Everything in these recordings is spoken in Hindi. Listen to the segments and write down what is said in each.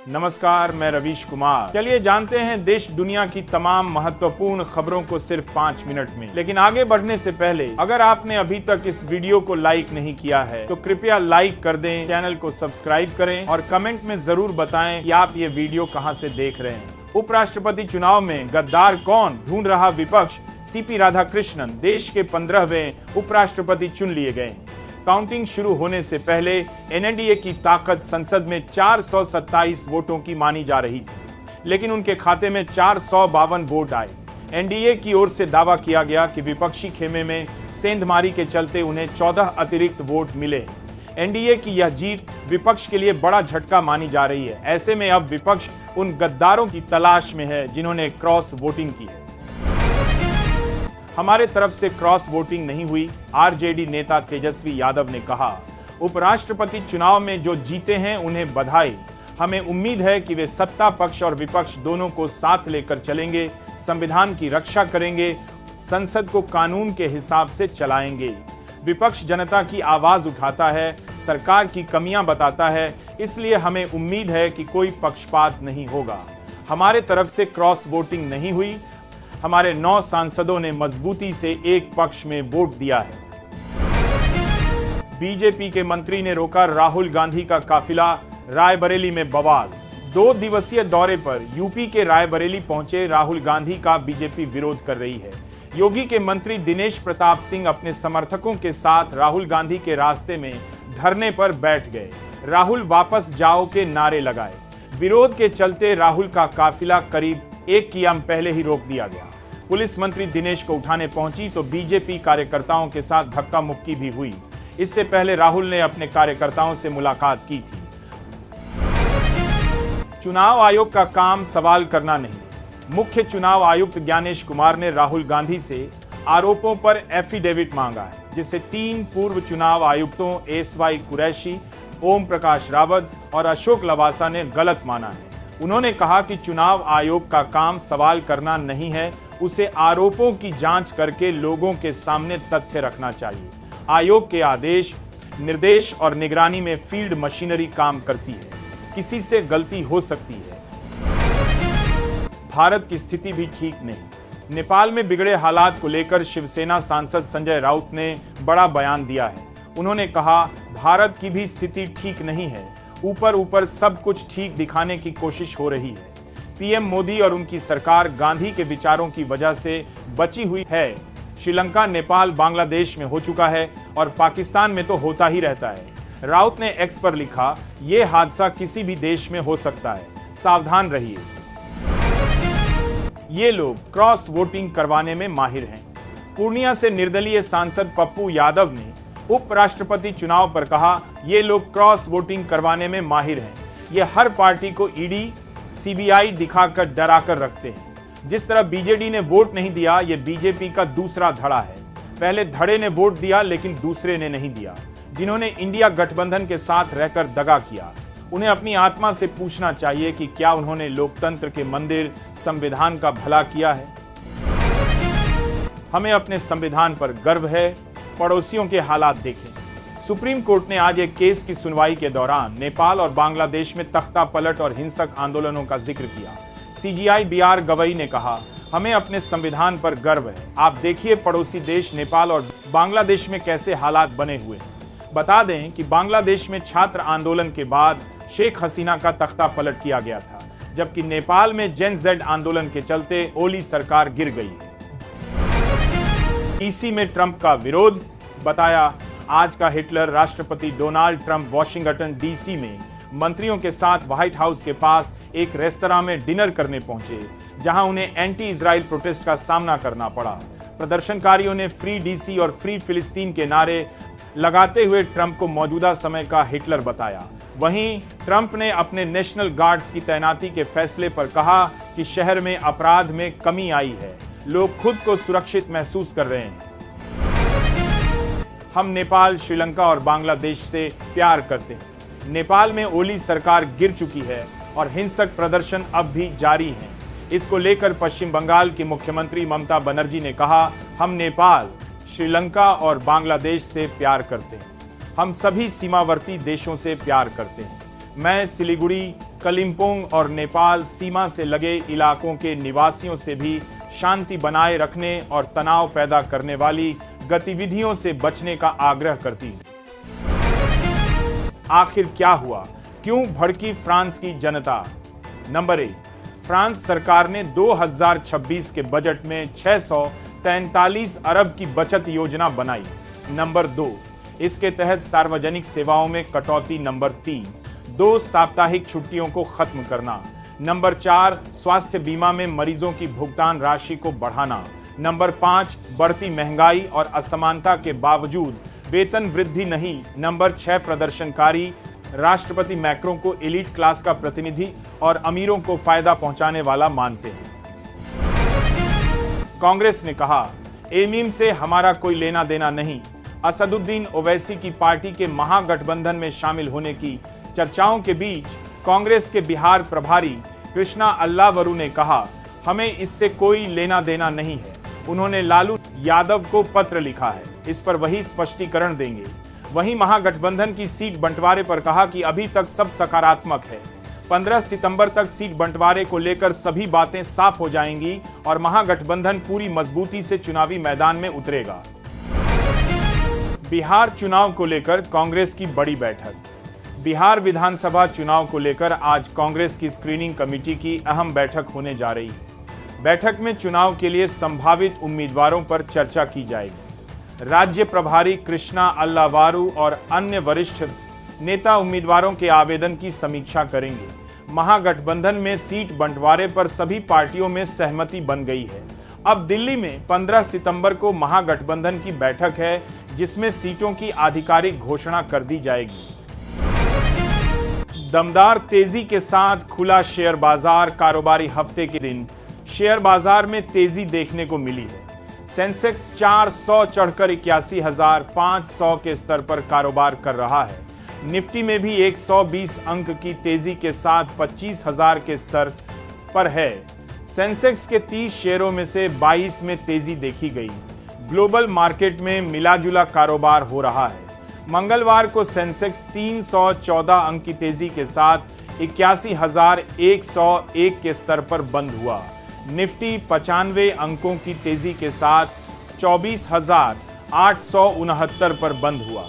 नमस्कार, मैं रवीश कुमार। चलिए जानते हैं देश दुनिया की तमाम महत्वपूर्ण खबरों को सिर्फ 5 मिनट में। लेकिन आगे बढ़ने से पहले अगर आपने अभी तक इस वीडियो को लाइक नहीं किया है तो कृपया लाइक कर दें, चैनल को सब्सक्राइब करें और कमेंट में जरूर बताएं कि आप ये वीडियो कहां से देख रहे हैं। उपराष्ट्रपति चुनाव में गद्दार कौन, ढूंढ रहा विपक्ष। सीपी राधाकृष्णन देश के 15वें उपराष्ट्रपति चुन लिए गए हैं। काउंटिंग शुरू होने से पहले एनडीए की ताकत संसद में 427 वोटों की मानी जा रही थी, लेकिन उनके खाते में 452 वोट आए। एनडीए की ओर से दावा किया गया कि विपक्षी खेमे में सेंधमारी के चलते उन्हें 14 अतिरिक्त वोट मिले। एनडीए की यह जीत विपक्ष के लिए बड़ा झटका मानी जा रही है। ऐसे में अब विपक्ष उन गद्दारों की तलाश में है जिन्होंने क्रॉस वोटिंग की है। हमारे तरफ से क्रॉस वोटिंग नहीं हुई, आरजेडी नेता तेजस्वी यादव ने कहा। उपराष्ट्रपति चुनाव में जो जीते हैं उन्हें बधाई। हमें उम्मीद है कि वे सत्ता पक्ष और विपक्ष दोनों को साथ लेकर चलेंगे, संविधान की रक्षा करेंगे, संसद को कानून के हिसाब से चलाएंगे। विपक्ष जनता की आवाज उठाता है, सरकार की कमियां बताता है, इसलिए हमें उम्मीद है कि कोई पक्षपात नहीं होगा। हमारे तरफ से क्रॉस वोटिंग नहीं हुई। हमारे 9 सांसदों ने मजबूती से एक पक्ष में वोट दिया है। बीजेपी के मंत्री ने रोका राहुल गांधी का काफिला, रायबरेली में बवाल। 2 दिवसीय दौरे पर यूपी के रायबरेली पहुंचे राहुल गांधी का बीजेपी विरोध कर रही है। योगी के मंत्री दिनेश प्रताप सिंह अपने समर्थकों के साथ राहुल गांधी के रास्ते में धरने पर बैठ गए। राहुल वापस जाओ के नारे लगाए। विरोध के चलते राहुल का काफिला करीब 1 किमी पहले ही रोक दिया गया। पुलिस मंत्री दिनेश को उठाने पहुंची तो बीजेपी कार्यकर्ताओं के साथ धक्का मुक्की भी हुई। इससे पहले राहुल ने अपने कार्यकर्ताओं से मुलाकात की थी। चुनाव आयोग का काम सवाल करना नहीं। मुख्य चुनाव आयुक्त ज्ञानेश कुमार ने राहुल गांधी से आरोपों पर एफिडेविट मांगा है, जिसे 3 पूर्व चुनाव आयुक्तों एसवाई कुरैशी, ओम प्रकाश रावत और अशोक लवासा ने गलत माना है। उन्होंने कहा कि चुनाव आयोग का काम सवाल करना नहीं है, उसे आरोपों की जांच करके लोगों के सामने तथ्य रखना चाहिए। आयोग के आदेश, निर्देश और निगरानी में फील्ड मशीनरी काम करती है, किसी से गलती हो सकती है। भारत की स्थिति भी ठीक नहीं। नेपाल में बिगड़े हालात को लेकर शिवसेना सांसद संजय राउत ने बड़ा बयान दिया है। उन्होंने कहा, भारत की भी स्थिति ठीक नहीं है, ऊपर सब कुछ ठीक दिखाने की कोशिश हो रही है। पीएम मोदी और उनकी सरकार गांधी के विचारों की वजह से बची हुई है। श्रीलंका, नेपाल, बांग्लादेश में हो चुका है और पाकिस्तान में तो होता ही रहता है। राउत ने एक्स पर लिखा, ये हादसा किसी भी देश में हो सकता है, सावधान रहिए। ये लोग क्रॉस वोटिंग करवाने में माहिर हैं। पूर्णिया से निर्दलीय सांसद पप्पू यादव ने उपराष्ट्रपति चुनाव पर कहा, ये लोग क्रॉस वोटिंग करवाने में माहिर हैं। ये हर पार्टी को ईडी, सीबीआई दिखाकर डराकर रखते हैं। जिस तरह बीजेडी ने वोट नहीं दिया, ये बीजेपी का दूसरा धड़ा है। पहले धड़े ने वोट दिया लेकिन दूसरे ने नहीं दिया, जिन्होंने इंडिया गठबंधन के साथ रहकर दगा किया। उन्हें अपनी आत्मा से पूछना चाहिए कि क्या उन्होंने लोकतंत्र के मंदिर संविधान का भला किया है। हमें अपने संविधान पर गर्व है। पड़ोसियों के हालात देखें। सुप्रीम कोर्ट ने आज एक केस की सुनवाई के दौरान नेपाल और बांग्लादेश में तख्ता पलट और हिंसक आंदोलनों का जिक्र किया। सीजीआई बीआर गवई ने कहा, हमें अपने संविधान पर गर्व है। आप देखिए पड़ोसी देश नेपाल और बांग्लादेश में कैसे हालात बने हुए हैं। बता दें कि बांग्लादेश में छात्र आंदोलन के बाद शेख हसीना का तख्ता पलट किया गया था, जबकि नेपाल में जेन जेड आंदोलन के चलते ओली सरकार गिर गई है। डीसी में ट्रंप का विरोध। बताया, आज का हिटलर राष्ट्रपति डोनाल्ड ट्रंप वॉशिंगटन डीसी में मंत्रियों के साथ व्हाइट हाउस के पास एक रेस्तरां में डिनर करने पहुंचे, जहां उन्हें एंटी इजराइल प्रोटेस्ट का सामना करना पड़ा। प्रदर्शनकारियों ने फ्री डीसी और फ्री फिलिस्तीन के नारे लगाते हुए ट्रंप को मौजूदा समय का हिटलर बताया। वहीं ट्रंप ने अपने नेशनल गार्ड्स की तैनाती के फैसले पर कहा कि शहर में अपराध में कमी आई है, लोग खुद को सुरक्षित महसूस कर रहे हैं। हम नेपाल, श्रीलंका और बांग्लादेश से प्यार करते हैं। नेपाल में ओली सरकार गिर चुकी है और हिंसक प्रदर्शन अब भी जारी हैं। इसको लेकर पश्चिम बंगाल की मुख्यमंत्री ममता बनर्जी ने कहा, हम नेपाल, श्रीलंका और बांग्लादेश से प्यार करते हैं। हम सभी सीमावर्ती देशों से प्यार करते हैं। मैं सिलीगुड़ी, कलिम्पोंग और नेपाल सीमा से लगे इलाकों के निवासियों से भी शांति बनाए रखने और तनाव पैदा करने वाली गतिविधियों से बचने का आग्रह करती है। आखिर क्या हुआ, क्यों भड़की फ्रांस की जनता? नंबर 1, फ्रांस सरकार ने 2026 के बजट में 643 अरब की बचत योजना बनाई। नंबर 2, इसके तहत सार्वजनिक सेवाओं में कटौती। नंबर 3, 2 साप्ताहिक छुट्टियों को खत्म करना। नंबर 4, स्वास्थ्य बीमा में मरीजों की भुगतान राशि को बढ़ाना। नंबर 5, बढ़ती महंगाई और असमानता के बावजूद वेतन वृद्धि नहीं। नंबर 6, प्रदर्शनकारी राष्ट्रपति मैक्रों को एलीट क्लास का प्रतिनिधि और अमीरों को फायदा पहुंचाने वाला मानते हैं। कांग्रेस ने कहा, एमीम से हमारा कोई लेना देना नहीं। असदुद्दीन ओवैसी की पार्टी के महागठबंधन में शामिल होने की चर्चाओं के बीच कांग्रेस के बिहार प्रभारी कृष्णा अल्लावरू ने कहा, हमें इससे कोई लेना देना नहीं है। उन्होंने लालू यादव को पत्र लिखा है, इस पर वही स्पष्टीकरण देंगे। वहीं महागठबंधन की सीट बंटवारे पर कहा कि अभी तक सब सकारात्मक है। 15 सितंबर तक सीट बंटवारे को लेकर सभी बातें साफ हो जाएंगी और महागठबंधन पूरी मजबूती से चुनावी मैदान में उतरेगा। बिहार चुनाव को लेकर कांग्रेस की बड़ी बैठक। बिहार विधानसभा चुनाव को लेकर आज कांग्रेस की स्क्रीनिंग कमेटी की अहम बैठक होने जा रही है। बैठक में चुनाव के लिए संभावित उम्मीदवारों पर चर्चा की जाएगी। राज्य प्रभारी कृष्णा अल्लावारू और अन्य वरिष्ठ नेता उम्मीदवारों के आवेदन की समीक्षा करेंगे। महागठबंधन में सीट बंटवारे पर सभी पार्टियों में सहमति बन गई है। अब दिल्ली में 15 सितंबर को महागठबंधन की बैठक है, जिसमें सीटों की आधिकारिक घोषणा कर दी जाएगी। दमदार तेजी के साथ खुला शेयर बाजार। कारोबारी हफ्ते के दिन शेयर बाजार में तेजी देखने को मिली है। सेंसेक्स 400 चढ़कर 81,500 के स्तर पर कारोबार कर रहा है। निफ्टी में भी 120 अंक की तेजी के साथ 25,000 के स्तर पर है। सेंसेक्स के 30 शेयरों में से 22 में तेजी देखी गई। ग्लोबल मार्केट में मिलाजुला कारोबार हो रहा है। मंगलवार को सेंसेक्स 314 अंक की तेजी के साथ 81,101 के स्तर पर बंद हुआ। निफ्टी 95 अंकों की तेजी के साथ 24,869 पर बंद हुआ।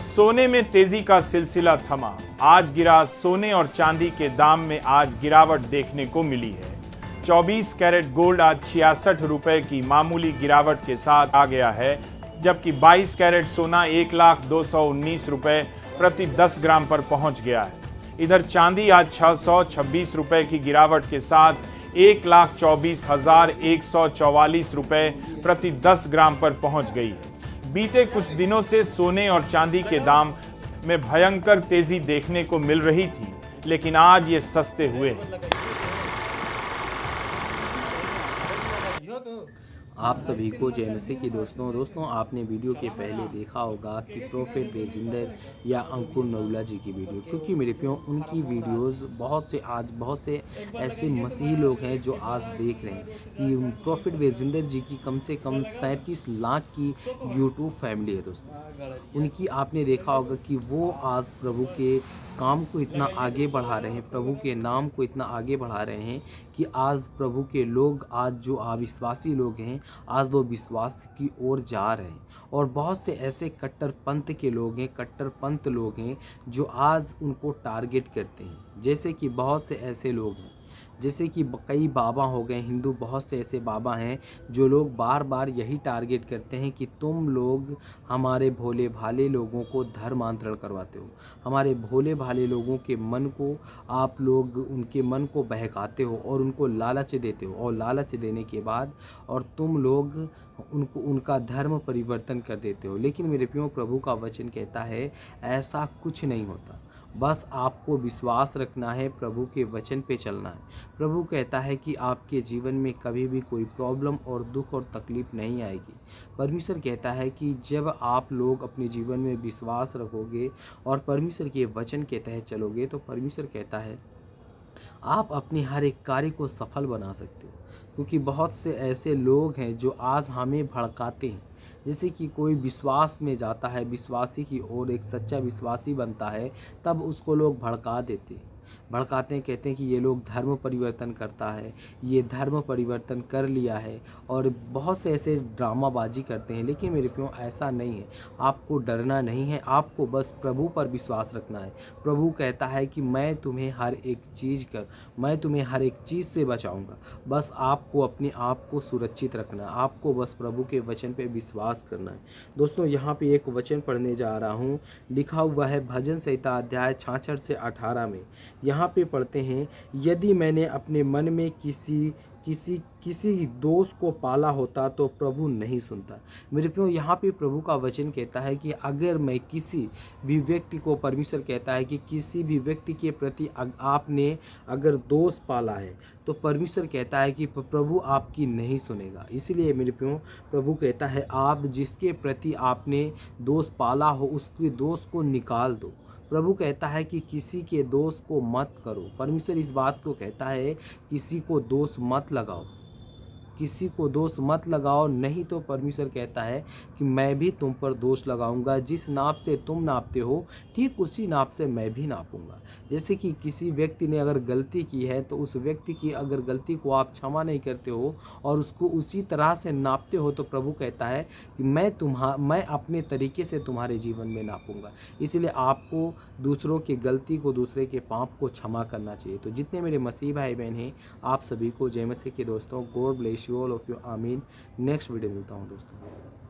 सोने में तेजी का सिलसिला थमा। आज गिरा सोने और चांदी के दाम में आज गिरावट देखने को मिली है। 24 कैरेट गोल्ड आज 66 रुपए की मामूली गिरावट के साथ आ गया है, जबकि 22 कैरेट सोना 1,219 रुपए प्रति 10 ग्राम पर पहुंच गया है। इधर चांदी आज 626 रुपए की गिरावट के साथ 1,24,144 रुपए प्रति 10 ग्राम पर पहुंच गई है। बीते कुछ दिनों से सोने और चांदी के दाम में भयंकर तेजी देखने को मिल रही थी, लेकिन आज ये सस्ते हुए हैं। आप सभी को जय मसीह की दोस्तों आपने वीडियो के पहले देखा होगा कि प्रोफेट बेजिंदर या अंकुर नरूला जी की वीडियो, क्योंकि मेरे प्यो उनकी वीडियोस बहुत से ऐसे मसीही लोग हैं जो आज देख रहे हैं कि प्रोफेट बेजिंदर जी की कम से कम 37 लाख की यूट्यूब फैमिली है दोस्तों। उनकी आपने देखा होगा कि वो आज प्रभु के काम को इतना आगे बढ़ा रहे हैं, प्रभु के नाम को इतना आगे बढ़ा रहे हैं कि आज प्रभु के लोग, आज जो अविश्वासी लोग हैं, आज वो विश्वास की ओर जा रहे हैं। और बहुत से ऐसे कट्टरपंथ के लोग हैं, कट्टरपंथ लोग हैं जो आज उनको टारगेट करते हैं। जैसे कि बहुत से ऐसे लोग हैं, जैसे कि कई बाबा हो गए हिंदू, बहुत से ऐसे बाबा हैं जो लोग बार बार यही टारगेट करते हैं कि तुम लोग हमारे भोले भाले लोगों को धर्मांतरण करवाते हो, हमारे भोले भाले लोगों के मन को आप लोग उनके मन को बहकाते हो और उनको लालच देते हो, और लालच देने के बाद और तुम लोग उनको उनका धर्म परिवर्तन कर देते हो। लेकिन मेरे प्रियो, प्रभु का वचन कहता है ऐसा कुछ नहीं होता। बस आपको विश्वास रखना है, प्रभु के वचन पे चलना है। प्रभु कहता है कि आपके जीवन में कभी भी कोई प्रॉब्लम और दुख और तकलीफ़ नहीं आएगी। परमेश्वर कहता है कि जब आप लोग अपने जीवन में विश्वास रखोगे और परमेश्वर के वचन के तहत चलोगे, तो परमेश्वर कहता है आप अपने हर एक कार्य को सफल बना सकते हो। क्योंकि बहुत से ऐसे लोग हैं जो आज हमें भड़काते हैं, जैसे कि कोई विश्वास में जाता है, विश्वासी की ओर एक सच्चा विश्वासी बनता है, तब उसको लोग भड़काते हैं, कहते हैं कि ये लोग धर्म परिवर्तन करता है, ये धर्म परिवर्तन कर लिया है, और बहुत से ऐसे ड्रामाबाजी करते हैं। लेकिन मेरे प्रियो ऐसा नहीं है, आपको डरना नहीं है, आपको बस प्रभु पर विश्वास रखना है। प्रभु कहता है कि मैं तुम्हें हर एक चीज़ से बचाऊंगा। बस आपको अपने आप को सुरक्षित रखना है, आपको बस प्रभु के वचन पे विश्वास करना है। दोस्तों यहाँ पे एक वचन पढ़ने जा रहा हूँ, लिखा हुआ है भजन संहिता अध्याय 66 से 18 में। यहाँ पे पढ़ते हैं, यदि मैंने अपने मन में किसी दोष को पाला होता तो प्रभु नहीं सुनता। मेरे प्रियो यहाँ पे प्रभु का वचन कहता है कि अगर मैं किसी भी व्यक्ति को, परमेश्वर कहता है कि किसी भी व्यक्ति के प्रति आपने अगर दोष पाला है तो परमेश्वर कहता है कि प्रभु आपकी नहीं सुनेगा। इसलिए मेरे प्रियो प्रभु कहता है आप जिसके प्रति आपने दोष पाला हो उसके दोष को निकाल दो। प्रभु कहता है कि किसी के दोष को मत करो। परमेश्वर इस बात को कहता है किसी को दोष मत लगाओ, किसी को दोष मत लगाओ, नहीं तो परमेश्वर कहता है कि मैं भी तुम पर दोष लगाऊंगा। जिस नाप से तुम नापते हो ठीक उसी नाप से मैं भी नापूंगा। जैसे कि किसी व्यक्ति ने अगर गलती की है तो उस व्यक्ति की अगर गलती को आप क्षमा नहीं करते हो और उसको उसी तरह से नापते हो तो प्रभु कहता है कि मैं अपने तरीके से तुम्हारे जीवन में नापूंगा। इसलिए आपको दूसरों की गलती को, दूसरे के पाप को क्षमा करना चाहिए। तो जितने मेरे मसीह भाई बहन हैं, आप सभी को जय मसीह के दोस्तों, God bless you all of you, आमीन। नेक्स्ट वीडियो मिलता हूँ दोस्तों।